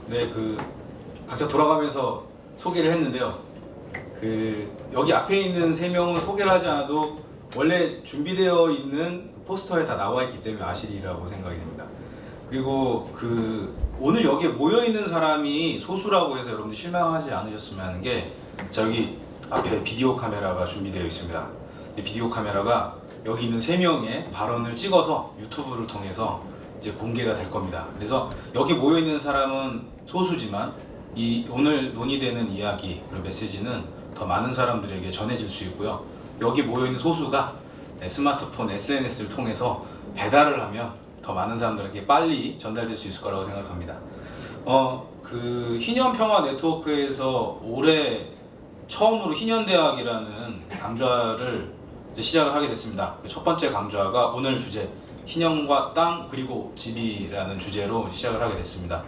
네, 각자 돌아가면서 소개를 했는데요. 여기 앞에 있는 세 명은 소개를 하지 않아도 원래 준비되어 있는 포스터에 다 나와 있기 때문에 아시리라고 생각이 됩니다. 그리고 오늘 여기에 모여 있는 사람이 소수라고 해서 여러분들 실망하지 않으셨으면 하는 게, 여기 앞에 비디오 카메라가 준비되어 있습니다. 이 비디오 카메라가 여기 있는 세 명의 발언을 찍어서 유튜브를 통해서 이제 공개가 될 겁니다. 그래서 여기 모여 있는 사람은 소수지만 이 오늘 논의되는 이야기 그리고 메시지는 더 많은 사람들에게 전해질 수 있고요. 여기 모여 있는 소수가 스마트폰, SNS를 통해서 배달을 하면 더 많은 사람들에게 빨리 전달될 수 있을 거라고 생각합니다. 희년평화 네트워크에서 올해 처음으로 희년대학이라는 강좌를 이제 시작을 하게 됐습니다. 첫 번째 강좌가 오늘 주제 희년과 땅 그리고 집이라는 주제로 시작을 하게 됐습니다.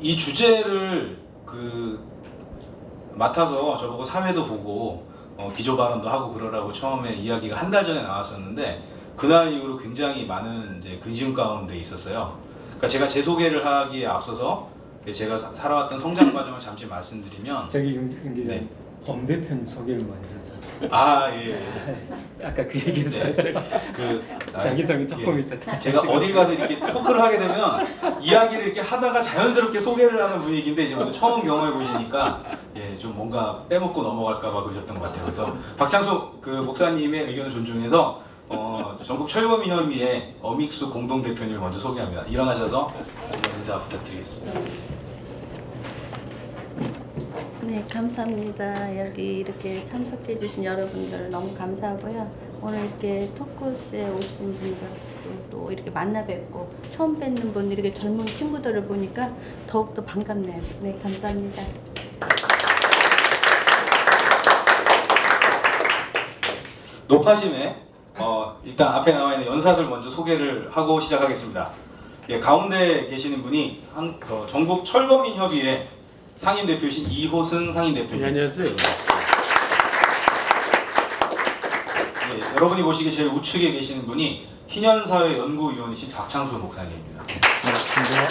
이 주제를 맡아서 저보고 사회도 보고 기조 발언도 하고 그러라고 처음에 이야기가 한 달 전에 나왔었는데, 그날 이후로 굉장히 많은 이제 근심 가운데 있었어요. 그러니까 제가 제 소개를 하기에 앞서서 제가 살아왔던 성장 과정을 잠시 말씀드리면, 저기 윤 기자, 네. 엄 대표님 소개를 많이 하셨죠. 아, 예. 아까 그 얘기했어요. 네. 자기소개 조금 예. 이따. 제가 어딜 가서 이렇게 토크를 하게 되면 이야기를 이렇게 하다가 자연스럽게 소개를 하는 분위기인데, 이제 오늘 처음 경험해 보시니까 좀 뭔가 빼먹고 넘어갈까봐 그러셨던 것 같아요. 그래서 박창수 목사님의 의견을 존중해서 전국 철거민협의회 어믹수 공동대표님을 먼저 소개합니다. 일어나셔서 인사 부탁드리겠습니다. 네, 감사합니다. 여기 이렇게 참석해 주신 여러분들 너무 감사하고요. 오늘 이렇게 토크스에 오신 분들 또 이렇게 만나 뵙고 처음 뵙는 분, 이렇게 젊은 친구들을 보니까 더욱더 반갑네요. 네, 감사합니다. 노파심에 일단 앞에 나와 있는 연사들 먼저 소개를 하고 시작하겠습니다. 가운데 계시는 분이 전국 철거민협의회 상임대표이신 이호승 상임대표님. 네, 안녕하세요. 여러분이 보시기에 제일 우측에 계시는 분이 희년사회연구위원이신 박창수 목사님입니다. 반갑습니다.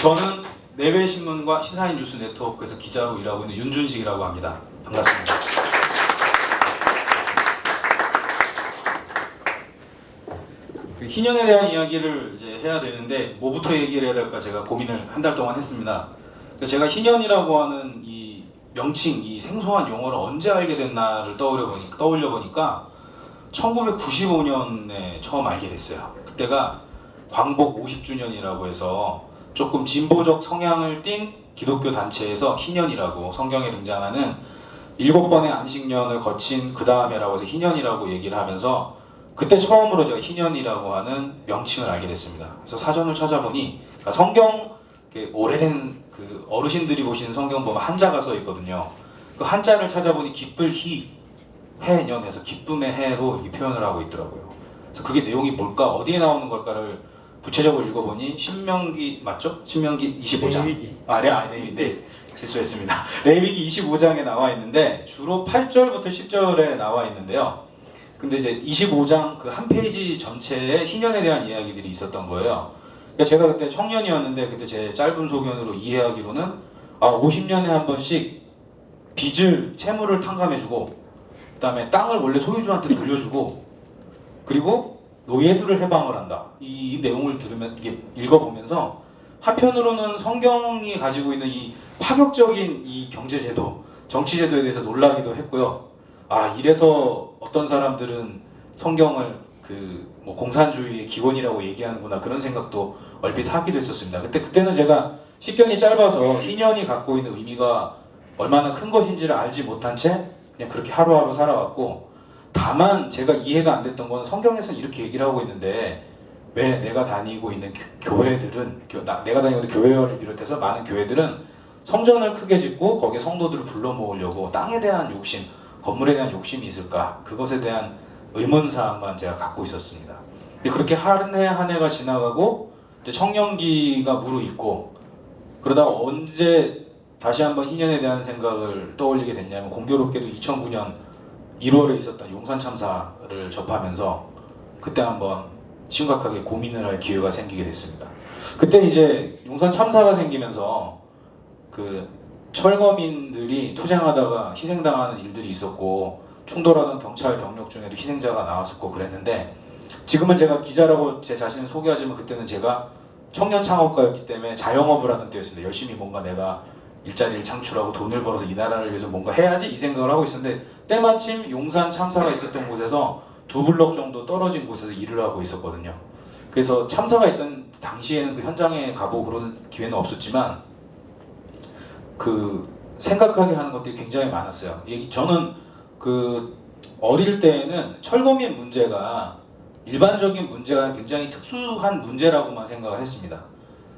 저는 내외신문과 시사인 뉴스 네트워크에서 기자로 일하고 있는 윤준식이라고 합니다. 반갑습니다. 희년에 대한 이야기를 이제 해야 되는데 뭐부터 얘기를 해야 될까 제가 고민을 한 달 동안 했습니다. 제가 희년이라고 하는 이 명칭, 이 생소한 용어를 언제 알게 됐나를 떠올려 보니까 1995년에 처음 알게 됐어요. 그때가 광복 50주년이라고 해서 조금 진보적 성향을 띤 기독교 단체에서 희년이라고, 성경에 등장하는 7번의 안식년을 거친 그 다음에라고 해서 희년이라고 얘기를 하면서, 그때 처음으로 제가 희년이라고 하는 명칭을 알게 됐습니다. 그래서 사전을 찾아보니 성경, 오래된 어르신들이 보시는 성경 보면 한자가 써 있거든요. 그 한자를 찾아보니 기쁠 희, 해년에서 기쁨의 해로 이렇게 표현을 하고 있더라고요. 그래서 그게 내용이 뭘까, 어디에 나오는 걸까를 구체적으로 읽어보니 신명기 맞죠? 신명기 25장. 레위기. 네, 실수했습니다. 레위기 25장에 나와 있는데 주로 8절부터 10절에 나와 있는데요. 근데 이제 25장 그 한 페이지 전체에 희년에 대한 이야기들이 있었던 거예요. 그러니까 제가 그때 청년이었는데, 그때 제 짧은 소견으로 이해하기로는 50년에 한 번씩 빚을, 채무를 탕감해주고, 그 다음에 땅을 원래 소유주한테 돌려주고, 그리고 노예들을 해방을 한다. 이 내용을 들으면, 이게 읽어보면서 한편으로는 성경이 가지고 있는 이 파격적인 이 경제제도, 정치제도에 대해서 놀라기도 했고요. 이래서 어떤 사람들은 성경을 공산주의의 기원이라고 얘기하는구나, 그런 생각도 얼핏 하기도 했었습니다. 그때는 제가 식견이 짧아서 희년이 갖고 있는 의미가 얼마나 큰 것인지를 알지 못한 채 그냥 그렇게 하루하루 살아왔고, 다만 제가 이해가 안 됐던 건, 성경에서 이렇게 얘기를 하고 있는데 왜 내가 다니고 있는 교회들은, 내가 다니고 있는 교회를 비롯해서 많은 교회들은 성전을 크게 짓고 거기에 성도들을 불러 모으려고 땅에 대한 욕심, 건물에 대한 욕심이 있을까? 그것에 대한 의문사항만 제가 갖고 있었습니다. 그렇게 한 해 한 해가 지나가고 이제 청년기가 무르익고, 그러다가 언제 다시 한번 희년에 대한 생각을 떠올리게 됐냐면, 공교롭게도 2009년 1월에 있었던 용산 참사를 접하면서 그때 한번 심각하게 고민을 할 기회가 생기게 됐습니다. 그때 이제 용산 참사가 생기면서 그 철거민들이 투쟁하다가 희생당하는 일들이 있었고 충돌하던 경찰 병력 중에도 희생자가 나왔었고 그랬는데 지금은 제가 기자라고 제 자신을 소개하지만 그때는 제가 청년 창업가였기 때문에 자영업을 하던 때였습니다. 열심히 뭔가 내가 일자리를 창출하고 돈을 벌어서 이 나라를 위해서 뭔가 해야지 이 생각을 하고 있었는데 때마침 용산 참사가 있었던 곳에서 2블럭 정도 떨어진 곳에서 일을 하고 있었거든요. 그래서 참사가 있던 당시에는 그 현장에 가보고 그런 기회는 없었지만 그 생각하게 하는 것들이 굉장히 많았어요. 저는 그 어릴 때에는 철거민 문제가 일반적인 문제가 굉장히 특수한 문제라고만 생각을 했습니다.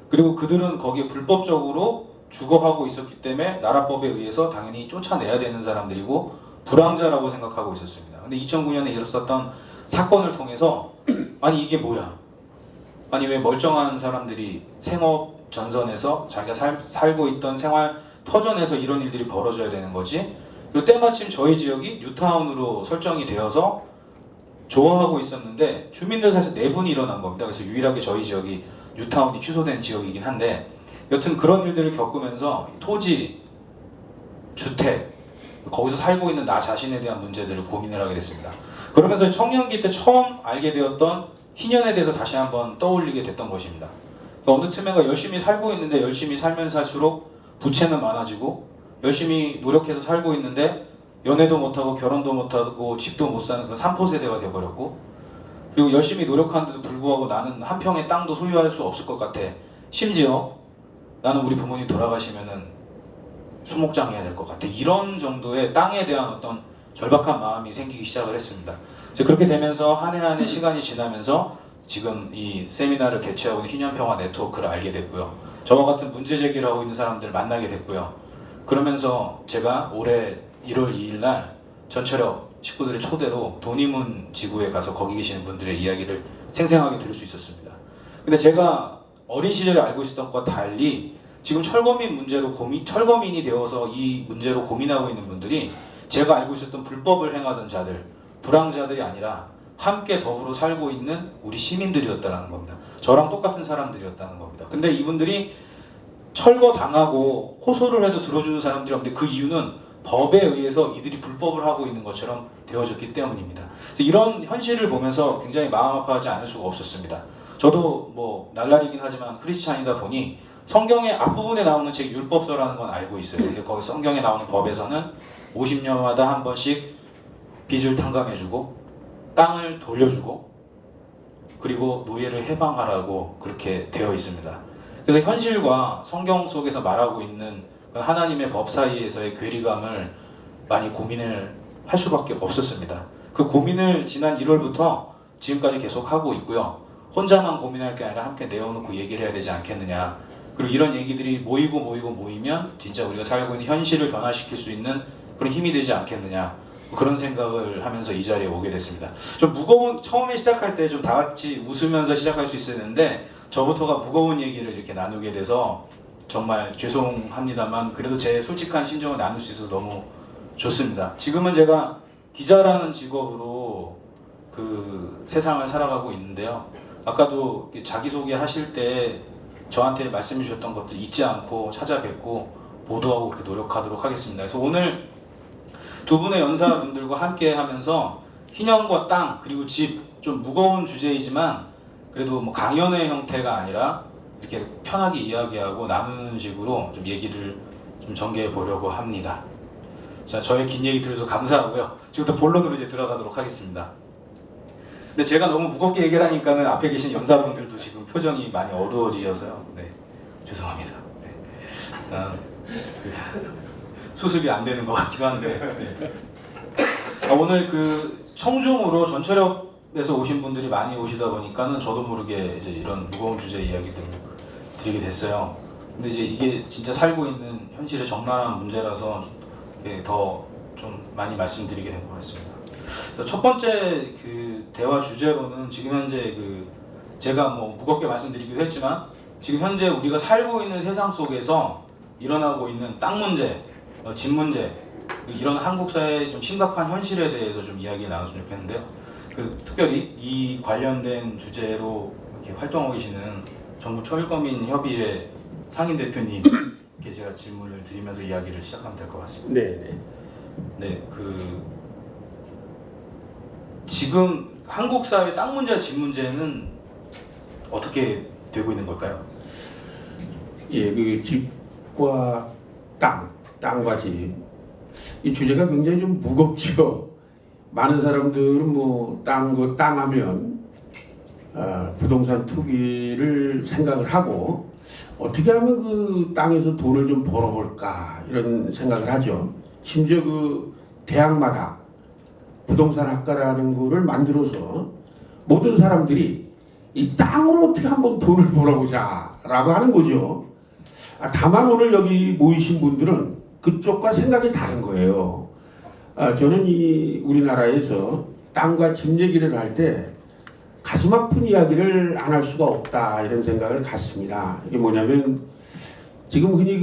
그리고 그들은 거기에 불법적으로 주거하고 있었기 때문에 나라법에 의해서 당연히 쫓아내야 되는 사람들이고 불황자라고 생각하고 있었습니다. 근데 2009년에 일어났던 사건을 통해서 아니 이게 뭐야? 아니 왜 멀쩡한 사람들이 생업 전선에서 자기가 살고 있던 생활 터전에서 이런 일들이 벌어져야 되는 거지? 그리고 때마침 저희 지역이 뉴타운으로 설정이 되어서 좋아하고 있었는데 주민들 사실 내분이 일어난 겁니다. 그래서 유일하게 저희 지역이 뉴타운이 취소된 지역이긴 한데 여튼 그런 일들을 겪으면서 토지, 주택, 거기서 살고 있는 나 자신에 대한 문제들을 고민을 하게 됐습니다. 그러면서 청년기 때 처음 알게 되었던 희년에 대해서 다시 한번 떠올리게 됐던 것입니다. 어느 틈엔가 열심히 살고 있는데 열심히 살면 살수록 부채는 많아지고 열심히 노력해서 살고 있는데 연애도 못하고 결혼도 못하고 집도 못 사는 그런 3포 세대가 돼버렸고 그리고 열심히 노력하는데도 불구하고 나는 한 평의 땅도 소유할 수 없을 것 같아. 심지어 나는 우리 부모님 돌아가시면은 수목장 해야 될 것 같아. 이런 정도의 땅에 대한 어떤 절박한 마음이 생기기 시작을 했습니다. 이제 그렇게 되면서 한 해 한 해 시간이 지나면서 지금 이 세미나를 개최하고 있는 희년평화 네트워크를 알게 됐고요. 저와 같은 문제 제기를 하고 있는 사람들을 만나게 됐고요. 그러면서 제가 올해 1월 2일 날 전철역 식구들의 초대로 돈이문 지구에 가서 거기 계시는 분들의 이야기를 생생하게 들을 수 있었습니다. 근데 제가 어린 시절에 알고 있었던 것과 달리 지금 철거민이 되어서 이 문제로 고민하고 있는 분들이 제가 알고 있었던 불법을 행하던 자들, 불황자들이 아니라 함께 더불어 살고 있는 우리 시민들이었다는 겁니다. 저랑 똑같은 사람들이었다는 겁니다. 근데 이분들이 철거당하고 호소를 해도 들어주는 사람들이 없는데 그 이유는 법에 의해서 이들이 불법을 하고 있는 것처럼 되어졌기 때문입니다. 그래서 이런 현실을 보면서 굉장히 마음 아파하지 않을 수가 없었습니다. 저도 뭐 날라리긴 하지만 크리스찬이다 보니 성경의 앞부분에 나오는 책 율법서라는 건 알고 있어요. 근데 거기 성경에 나오는 법에서는 50년마다 한 번씩 빚을 탕감해주고 땅을 돌려주고 그리고 노예를 해방하라고 그렇게 되어 있습니다. 그래서 현실과 성경 속에서 말하고 있는 하나님의 법 사이에서의 괴리감을 많이 고민을 할 수밖에 없었습니다. 그 고민을 지난 1월부터 지금까지 계속 하고 있고요. 혼자만 고민할 게 아니라 함께 내어놓고 얘기를 해야 되지 않겠느냐. 그리고 이런 얘기들이 모이면 진짜 우리가 살고 있는 현실을 변화시킬 수 있는 그런 힘이 되지 않겠느냐. 그런 생각을 하면서 이 자리에 오게 됐습니다. 좀 무거운, 처음에 시작할 때 좀 다 같이 웃으면서 시작할 수 있었는데 저부터가 무거운 얘기를 이렇게 나누게 돼서 정말 죄송합니다만 그래도 제 솔직한 심정을 나눌 수 있어서 너무 좋습니다. 지금은 제가 기자라는 직업으로 그 세상을 살아가고 있는데요. 아까도 자기소개 하실 때 저한테 말씀해 주셨던 것들 잊지 않고 찾아뵙고 보도하고 그렇게 노력하도록 하겠습니다. 그래서 오늘 두 분의 연사분들과 함께 하면서 희년과 땅 그리고 집 좀 무거운 주제이지만 그래도 뭐 강연의 형태가 아니라 이렇게 편하게 이야기하고 나누는 식으로 좀 얘기를 좀 전개해 보려고 합니다. 자, 저의 긴 얘기 들어줘서 감사하고요. 지금부터 본론으로 이제 들어가도록 하겠습니다. 근데 제가 너무 무겁게 얘기를 하니까는 앞에 계신 연사분들도 지금 표정이 많이 어두워지셔서요. 네, 죄송합니다. 네. 수습이 안 되는 것 같기도 한데. 네. 오늘 그 청중으로 전철역에서 오신 분들이 많이 오시다 보니까는 저도 모르게 이제 이런 무거운 주제 이야기들을 드리게 됐어요. 근데 이제 이게 진짜 살고 있는 현실의 적나라한 문제라서 더 좀 많이 말씀드리게 된 것 같습니다. 첫 번째 그 대화 주제로는 지금 현재 그 제가 뭐 무겁게 말씀드리기도 했지만 지금 현재 우리가 살고 있는 세상 속에서 일어나고 있는 땅 문제, 집 문제 이런 한국 사회의 좀 심각한 현실에 대해서 좀 이야기 나눴으면 좋겠는데요. 그 특별히 이 관련된 주제로 이렇게 활동하고 계시는 정부 철거민 협의회 상임 대표님께 제가 질문을 드리면서 이야기를 시작하면 될 것 같습니다. 네, 네. 네, 지금 한국 사회 땅 문제와 집 문제는 어떻게 되고 있는 걸까요? 예, 그 집과 땅과 집. 이 주제가 굉장히 좀 무겁죠. 많은 사람들은 뭐 땅 하면 부동산 투기를 생각을 하고 어떻게 하면 그 땅에서 돈을 좀 벌어볼까 이런 생각을 하죠. 심지어 그 대학마다 부동산 학과라는 거를 만들어서 모든 사람들이 이 땅으로 어떻게 한번 돈을 벌어보자라고 하는 거죠. 다만 오늘 여기 모이신 분들은 그쪽과 생각이 다른 거예요. 저는 이 우리나라에서 땅과 집 얘기를 할 때 가슴 아픈 이야기를 안 할 수가 없다 이런 생각을 갖습니다. 이게 뭐냐면 지금 흔히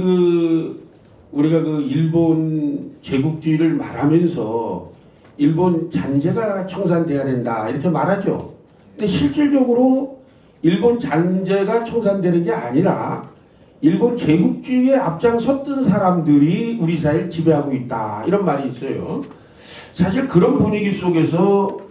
우리가 일본 제국주의를 말하면서 일본 잔재가 청산돼야 된다 이렇게 말하죠. 근데 실질적으로 일본 잔재가 청산되는 게 아니라 일본 제국주의에 앞장섰던 사람들이 우리 사회를 지배하고 있다 이런 말이 있어요. 사실 그런 분위기 속에서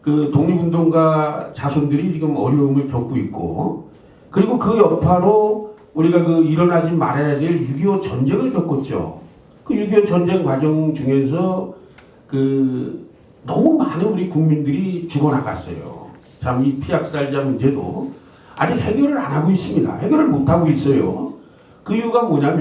그 독립운동가 자손들이 지금 어려움을 겪고 있고 그리고 그 여파로 우리가 일어나지 말아야 될 6.25 전쟁을 겪었죠. 그 6.25 전쟁 과정 중에서 너무 많은 우리 국민들이 죽어나갔어요. 참 이 피약살자 문제도 아직 해결을 안 하고 있습니다. 해결을 못 하고 있어요. 그 이유가 뭐냐면